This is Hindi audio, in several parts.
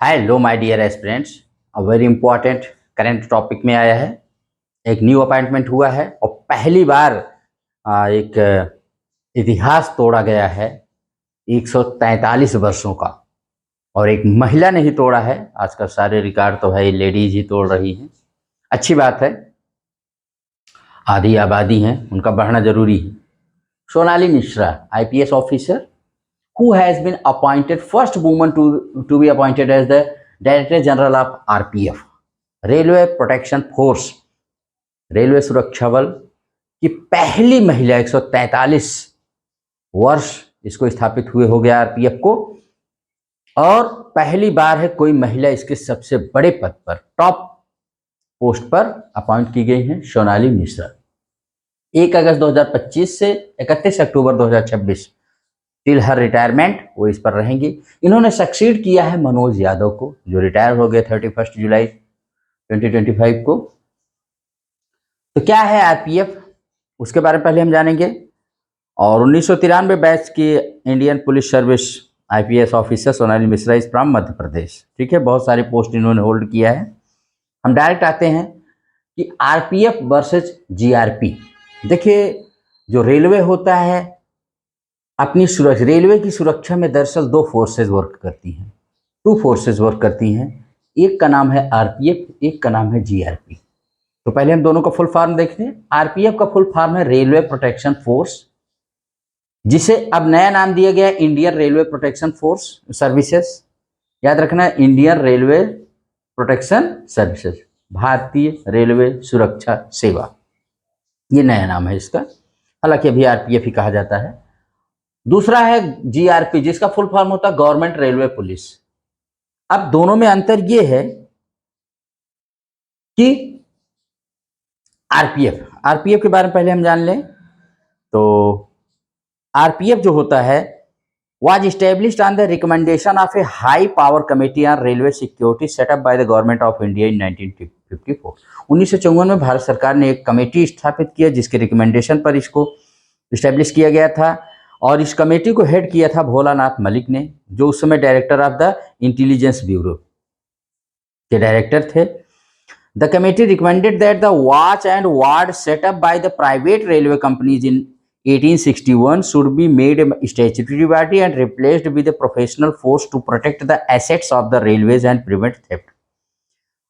Hello my dear aspirants. Very important current topic में आया है। एक न्यू अपॉइंटमेंट हुआ है और पहली बार एक इतिहास तोड़ा गया है 143 वर्षों का। और एक महिला ने ही तोड़ा है। आजकल सारे रिकॉर्ड तो है लेडीज ही तोड़ रही हैं। अच्छी बात है, आधी आबादी हैं, उनका बढ़ना जरूरी है। Sonali Mishra, IPS officer who has been appointed first woman to be appointed as the Director General of RPF, railway protection force, railway सुरक्षा बल की पहली महिला। 143 वर्ष इसको स्थापित हुए हो गया आरपीएफ को, और पहली बार है कोई महिला इसके सबसे बड़े पद पर, टॉप पोस्ट पर अपॉइंट की गई है सोनाली मिश्रा। 1 अगस्त 2025 से 31 अक्टूबर 2026 टिल हर रिटायरमेंट वो इस पर रहेंगी। इन्होंने सक्सीड किया है मनोज यादव को, जो रिटायर हो गए 31 जुलाई 2025 को। तो क्या है आरपीएफ, उसके बारे में पहले हम जानेंगे। और 1993 बैच की Indian police service IPS officer Sonali Mishra is from Madhya Pradesh. ठीक है, बहुत सारे पोस्ट इन्होंने होल्ड किया है। हम डायरेक्ट आते हैं कि आरपीएफ वर्सेज जीआरपी। देखिए, जो रेलवे होता है अपनी सुरक्षा, रेलवे की सुरक्षा में दरअसल 2 फोर्सेज वर्क करती हैं, 2 फोर्सेज वर्क करती हैं। एक का नाम है आरपीएफ, एक का नाम है जीआरपी। तो पहले हम दोनों का फुल फॉर्म देखते हैं। आरपीएफ का फुल फॉर्म है रेलवे प्रोटेक्शन फोर्स, जिसे अब नया नाम दिया गया Indian railway protection force services. याद रखना, इंडियन रेलवे प्रोटेक्शन सर्विसेज, भारतीय रेलवे सुरक्षा सेवा, ये नया नाम है इसका। हालांकि अभी आरपीएफ ही कहा जाता है। दूसरा है जीआरपी, जिसका फुल फॉर्म होता है गवर्नमेंट रेलवे पुलिस। अब दोनों में अंतर यह है कि आरपीएफ के बारे में पहले हम जान लें। तो आरपीएफ जो होता है was established on the recommendation of A high power committee on railway security setup by the government of India in 1954। 1954 में भारत सरकार ने एक कमेटी स्थापित किया, जिसके रिकमेंडेशन पर इसको इस्टेब्लिश किया गया था। और इस कमेटी को हेड किया था भोलानाथ मलिक ने, जो उस समय director of the intelligence bureau के डायरेक्टर थे। The committee recommended that the watch and ward setup by the private railway companies in 1861 should be made a statutory body and replaced with a professional force to protect the assets of the railways and prevent theft.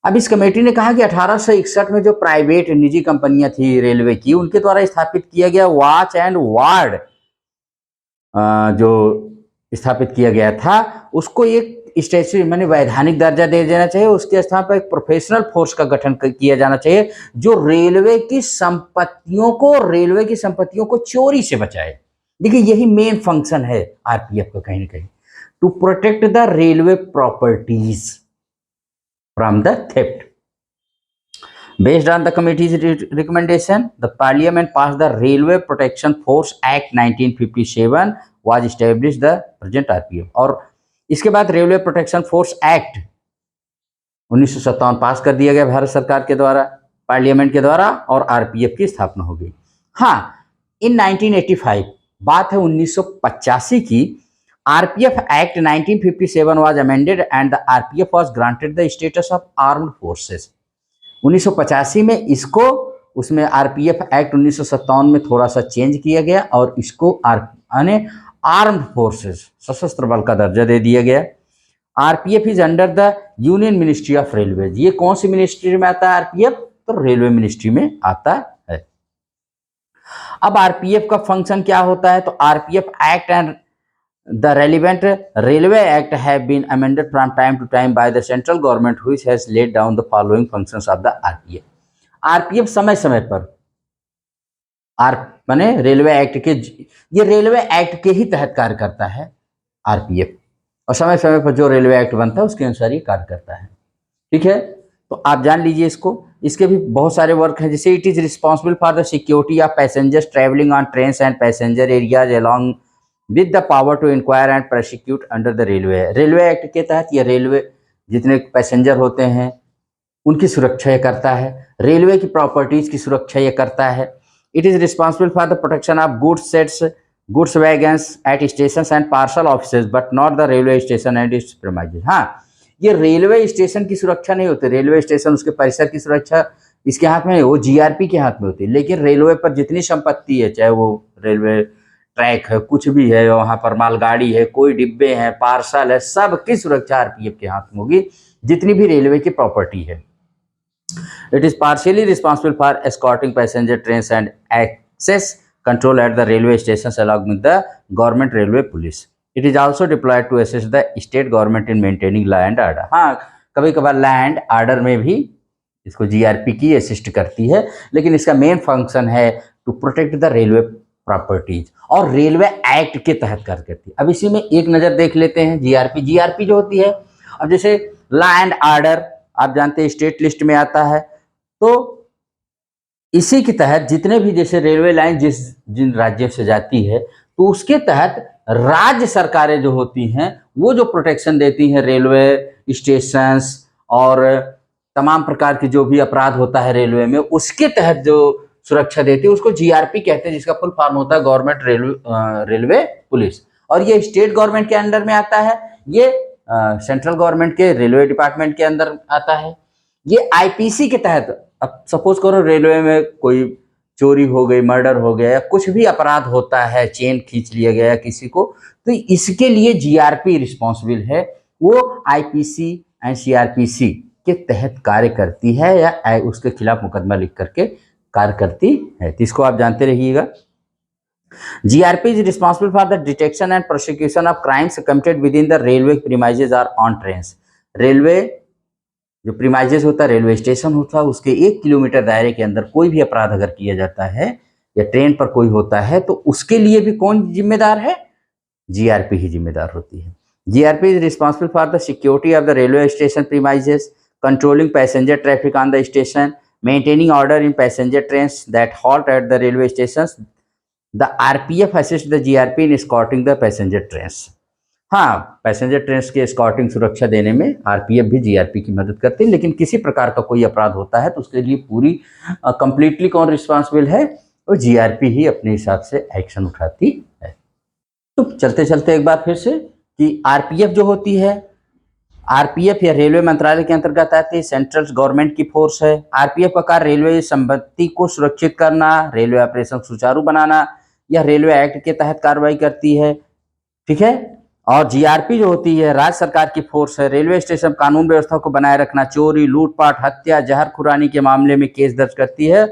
अब इस कमेटी ने कहा कि 1861 में जो प्राइवेट निजी कंपनियां थी रेलवे की, उनके द्वारा स्थापित किया गया वॉच एंड वार्ड जो स्थापित किया गया था, उसको एक स्टैट्यूटरी माने वैधानिक दर्जा दे देना चाहिए। उसके स्थान पर एक प्रोफेशनल फोर्स का गठन किया जाना चाहिए, जो रेलवे की संपत्तियों को चोरी से बचाए। देखिए, यही मेन फंक्शन है आरपीएफ का, कहीं ना कहीं to protect the railway properties from the theft. Based on the committee's recommendation, the Parliament passed the Railway Protection Force Act 1957, was established the present RPF। और इसके बाद रेलवे प्रोटेक्शन फोर्स एक्ट 1957 पास कर दिया गया भारत सरकार के द्वारा, पार्लियामेंट के द्वारा, और आरपीएफ की स्थापना हो गई। हाँ, इन 1985, बात है 1985 की, RPF act 1957 was amended and the RPF was granted the status of armed forces। 1985 में इसको, उसमें आरपीएफ एक्ट 1957 में थोड़ा सा चेंज किया गया और इसको आर्म्ड फोर्सेस, सशस्त्र बल का दर्जा दे दिया गया। RPF is under the union ministry of railways. ये कौन सी मिनिस्ट्री में आता है आरपीएफ? तो रेलवे मिनिस्ट्री में आता है। अब आरपीएफ का फंक्शन क्या होता है? तो RPF act and the relevant railway act have been amended from time to time by the central government, which has laid down the following functions of the RPF। RPF समय समय पर माने रेलवे एक्ट के, ये रेलवे एक्ट के ही तहत कार्य करता है आरपीएफ, और समय समय पर जो रेलवे एक्ट बनता है उसके अनुसार ये कार्य करता है। ठीक है, तो आप जान लीजिए इसको। इसके भी बहुत सारे वर्क हैं, जैसे it is responsible for the security of passengers travelling on train and passenger areas along with the power to inquire and prosecute under the railway. Railway act के तहत ये रेलवे जितने पैसेंजर होते हैं उनकी सुरक्षा ये करता है, रेलवे की प्रॉपर्टीज की सुरक्षा ये करता है। It is responsible for the protection of goods sheds, goods wagons at station and parcel offices, but not the railway station and its premises. हाँ, ये रेलवे स्टेशन की सुरक्षा नहीं होती, रेलवे स्टेशन उसके परिसर की सुरक्षा इसके हाथ में नहीं, वो जीआरपी के हाथ में होती है। लेकिन रेलवे पर जितनी संपत्ति है, चाहे वो रेलवे ट्रैक है, कुछ भी है, वहाँ पर मालगाड़ी है, कोई डिब्बे हैं, पार्सल है, सब की सुरक्षा आरपीएफ के हाथ में होगी, जितनी भी रेलवे की प्रॉपर्टी है। It is partially responsible for escorting passenger trains and access control at the railway stations along with the government railway police. It is also deployed to assist the state government in maintaining law and order. हाँ, कभी कभार लैंड आर्डर में भी इसको जीआरपी की असिस्ट करती है, लेकिन इसका मेन फंक्शन है to protect the railway properties और रेलवे एक्ट के तहत कार्य करती है। अब इसी में एक नज़र देख लेते हैं जीआरपी जो होती है। अब जैसे लॉ एंड ऑर्डर आप जानते हैं स्टेट लिस्ट में आता है, तो इसी के तहत जितने भी जैसे रेलवे लाइन जिन राज्यों से जाती है, तो उसके तहत राज्य सरकारें जो होती हैं वो जो प्रोटेक्शन देती हैं रेलवे स्टेशंस और तमाम प्रकार के जो भी अपराध होता है रेलवे में, उसके तहत जो सुरक्षा देती है उसको जीआरपी कहते हैं, जिसका फुल फॉर्म होता है गवर्नमेंट रेलवे पुलिस। और ये स्टेट गवर्नमेंट के अंडर में आता है, ये सेंट्रल गवर्नमेंट के रेलवे डिपार्टमेंट के अंदर आता है। ये आईपीसी के तहत, अब सपोज करो रेलवे में कोई चोरी हो गई, मर्डर हो गया, कुछ भी अपराध होता है, चेन खींच लिया गया किसी को, तो इसके लिए जीआरपी रिस्पॉन्सिबल है। वो आईपीसी एंड सीआरपीसी के तहत कार्य करती है या उसके खिलाफ मुकदमा लिख करके कार्य करती है। तो इसको आप जानते रहिएगा। GRP is responsible for the detection and prosecution of crimes committed within the railway premises or on trains. Railway जो प्रीमाइजेस होता है, रेलवे स्टेशन होता है, उसके 1 किलोमीटर दायरे के अंदर कोई भी अपराध अगर किया जाता है या ट्रेन पर कोई होता है, तो उसके लिए भी कौन जिम्मेदार है? जीआरपी ही जिम्मेदार होती है। GRP is responsible for the security of the railway station premises, controlling passenger traffic on the station, maintaining order in passenger trains that halt at the railway stations. The RPF assists the GRP in escorting the passenger trains. हाँ, पैसेंजर ट्रेन्स की escorting सुरक्षा देने में आरपीएफ भी जीआरपी की मदद करती है, लेकिन किसी प्रकार का कोई अपराध होता है तो उसके लिए पूरी कंप्लीटली कौन रिस्पॉन्सिबल है? वो जीआरपी ही अपने हिसाब से एक्शन उठाती है। तो चलते चलते एक बार फिर से कि आरपीएफ जो होती है, आरपीएफ या रेलवे मंत्रालय के अंतर्गत आती है, सेंट्रल गवर्नमेंट की फोर्स है। आरपीएफ का कार्य रेलवे संपत्ति को सुरक्षित करना, रेलवे ऑपरेशन सुचारू बनाना या रेलवे एक्ट के तहत कार्रवाई करती है, ठीक है। और जीआरपी जो होती है राज्य सरकार की फोर्स है, रेलवे स्टेशन कानून व्यवस्था को बनाए रखना, चोरी, लूटपाट, हत्या, जहर खुरानी के मामले में केस दर्ज करती है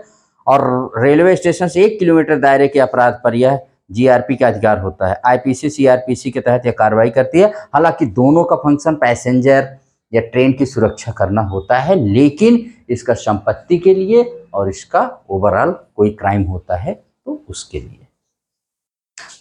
और रेलवे स्टेशन से 1 किलोमीटर दायरे के अपराध पर यह जीआरपी का अधिकार होता है। आईपीसी सीआरपीसी के तहत यह कार्रवाई करती है। हालांकि दोनों का फंक्शन पैसेंजर या ट्रेन की सुरक्षा करना होता है, लेकिन इसका संपत्ति के लिए और इसका ओवरऑल कोई क्राइम होता है तो उसके लिए।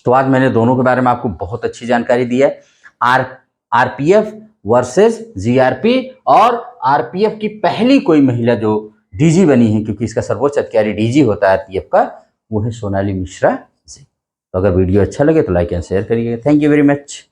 तो आज मैंने दोनों के बारे में आपको बहुत अच्छी जानकारी दी है, आरपीएफ वर्सेस जीआरपी, और आरपीएफ की पहली कोई महिला जो डीजी बनी है, क्योंकि इसका सर्वोच्च अधिकारी डीजी होता है आरपीएफ का, वो है सोनाली मिश्रा। तो अगर वीडियो अच्छा लगे तो लाइक एंड शेयर करिएगा। Thank you very much.